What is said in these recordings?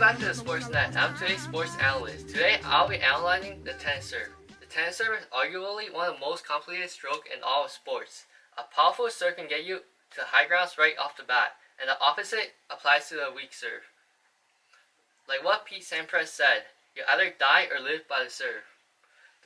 back to the Sportsnet. I'm today's sports analyst. Today I'll be analyzing the tennis serve. The tennis serve is arguably one of the most complicated strokes in all of sports. A powerful serve can get you to high grounds right off the bat, and the opposite applies to the weak serve. Like what Pete Sampras said, you either die or live by the serve.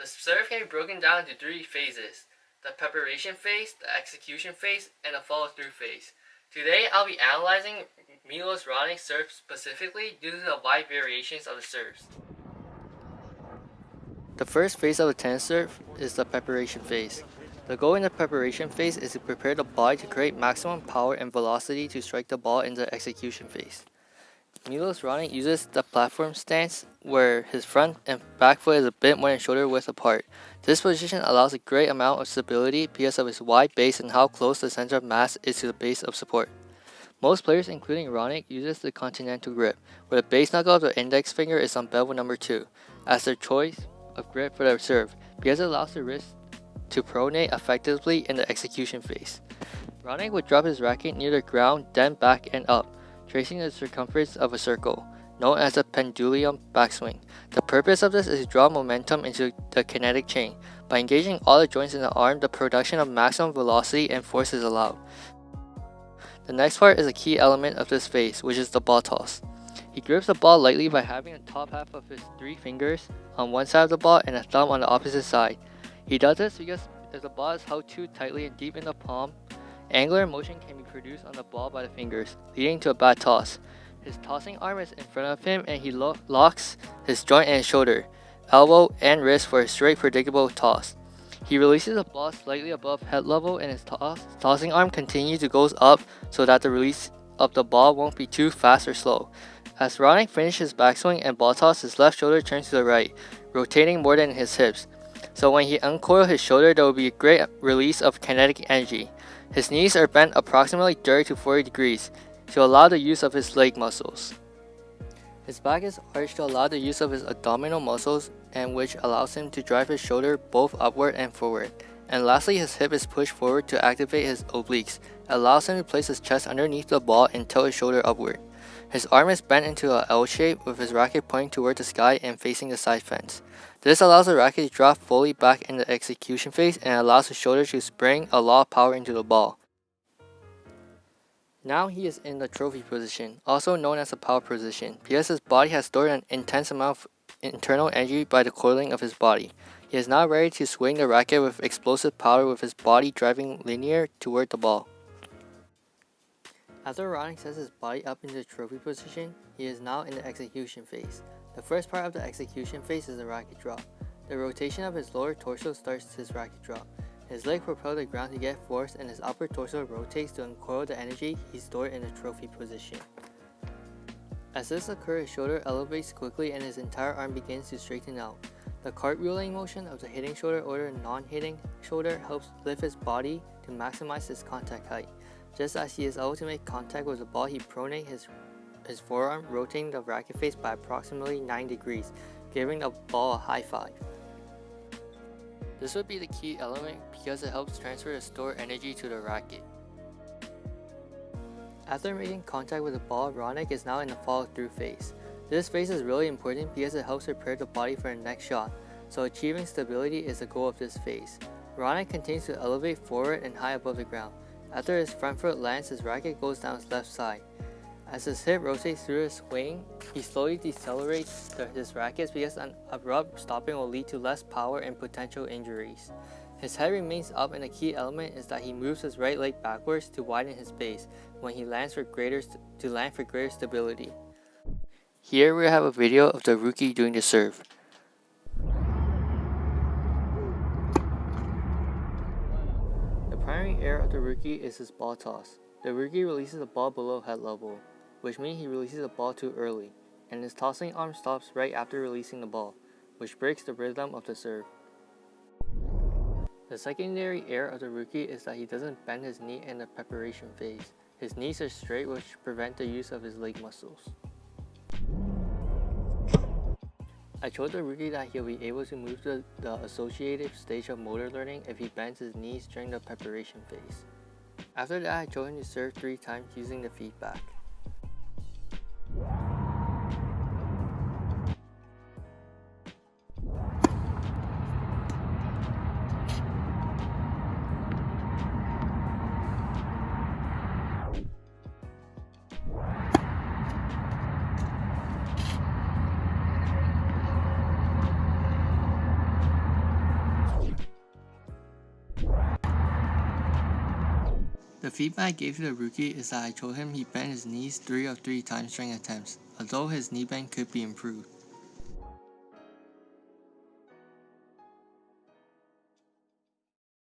The serve can be broken down into three phases: the preparation phase, the execution phase, and the follow-through phase. Today I'll be analyzing Milos Raonic's serve specifically due to the wide variations of the serves. The first phase of a tennis serve is the preparation phase. The goal in the preparation phase is to prepare the body to create maximum power and velocity to strike the ball in the execution phase. Milos Raonic uses the platform stance where his front and back foot is a bit more than shoulder width apart. This position allows a great amount of stability because of his wide base and how close the center of mass is to the base of support. Most players, including Raonic, uses the continental grip, where the base knuckle of the index finger is on bevel number 2, as their choice of grip for their serve, because it allows the wrist to pronate effectively in the execution phase. Raonic would drop his racket near the ground, then back and up, tracing the circumference of a circle, known as a pendulum backswing. The purpose of this is to draw momentum into the kinetic chain. By engaging all the joints in the arm, the production of maximum velocity and force is allowed. The next part is a key element of this phase, which is the ball toss. He grips the ball lightly by having the top half of his 3 fingers on one side of the ball and a thumb on the opposite side. He does this because if the ball is held too tightly and deep in the palm, angular motion can be produced on the ball by the fingers, leading to a bad toss. His tossing arm is in front of him and he locks his joint and shoulder, elbow, and wrist for a straight, predictable toss. He releases the ball slightly above head level and his tossing arm continues to go up so that the release of the ball won't be too fast or slow. As Raonic finishes his backswing and ball toss, his left shoulder turns to the right, rotating more than his hips. So when he uncoils his shoulder, there will be a great release of kinetic energy. His knees are bent approximately 30 to 40 degrees to allow the use of his leg muscles. His back is arched to allow the use of his abdominal muscles, and which allows him to drive his shoulder both upward and forward. And lastly, his hip is pushed forward to activate his obliques. It allows him to place his chest underneath the ball and tilt his shoulder upward. His arm is bent into an L shape with his racket pointing toward the sky and facing the side fence. This allows the racket to drop fully back in the execution phase and allows his shoulder to spring a lot of power into the ball. Now he is in the trophy position, also known as the power position, because his body has stored an intense amount of internal energy by the coiling of his body. He is now ready to swing the racket with explosive power with his body driving linear toward the ball. After Raonic sets his body up into the trophy position, he is now in the execution phase. The first part of the execution phase is the racket drop. The rotation of his lower torso starts his racket drop. His leg propels the ground to get force and his upper torso rotates to uncoil the energy he stored in the trophy position. As this occurs, his shoulder elevates quickly and his entire arm begins to straighten out. The cartwheeling motion of the hitting shoulder or the non-hitting shoulder helps lift his body to maximize his contact height. Just as he is able to make contact with the ball, he pronates his forearm, rotating the racket face by approximately 9 degrees, giving the ball a high five. This would be the key element because it helps transfer the stored energy to the racket. After making contact with the ball, Raonic is now in the follow-through phase. This phase is really important because it helps prepare the body for the next shot, so achieving stability is the goal of this phase. Raonic continues to elevate forward and high above the ground. After his front foot lands, his racket goes down his left side. As his hip rotates through his swing, he slowly decelerates his rackets because an abrupt stopping will lead to less power and potential injuries. His head remains up and the key element is that he moves his right leg backwards to widen his base when he lands for greater stability. Here we have a video of the rookie doing the serve. The primary error of the rookie is his ball toss. The rookie releases the ball below head level, which means he releases the ball too early, and his tossing arm stops right after releasing the ball, which breaks the rhythm of the serve. The secondary error of the rookie is that he doesn't bend his knee in the preparation phase. His knees are straight, which prevent the use of his leg muscles. I told the rookie that he'll be able to move to the associative stage of motor learning if he bends his knees during the preparation phase. After that, I told him to serve 3 times using the feedback. The feedback I gave to the rookie is that I told him he bent his knees 3 of 3 time string attempts, although his knee bend could be improved.